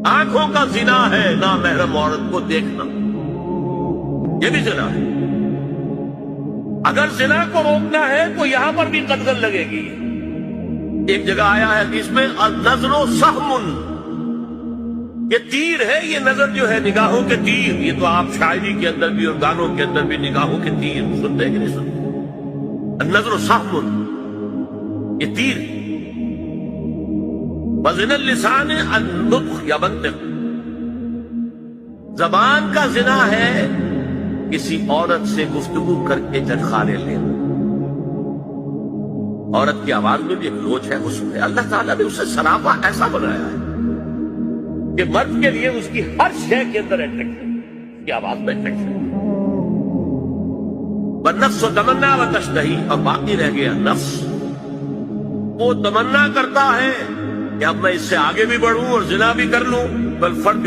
آنکھوں کا زنا ہے نامحرم عورت کو دیکھنا، یہ بھی زنا ہے۔ اگر زنا کو روکنا ہے تو یہاں پر بھی قدغن لگے گی۔ ایک جگہ آیا ہے حدیث میں النظر سہم، یہ تیر ہے، یہ نظر جو ہے نگاہوں کے تیر۔ یہ تو آپ شاعری کے اندر بھی اور گانوں کے اندر بھی نگاہوں کے تیر سنتے ہیں کہ نہیں سنتے؟ النظر سہم، یہ تیر۔ وزن اللسان النطق یا منطق، زبان کا زنا ہے کسی عورت سے گفتگو کر کے جرخانے لینا۔ عورت کی آواز میں بھی ایک لوچ ہے، حسن ہے۔ اللہ تعالیٰ نے اسے سراپا ایسا بنایا ہے کہ مرد کے لیے اس کی ہر شے کے اندر اٹریکشن، اس کی آواز میں اٹریکشن۔ والنفس تمنا وتشتہی، اور باقی رہ گیا نفس، وہ تمنا کرتا ہے کہ اب میں اس سے آگے بھی بڑھوں اور زنا بھی کر لوں۔ بل فرق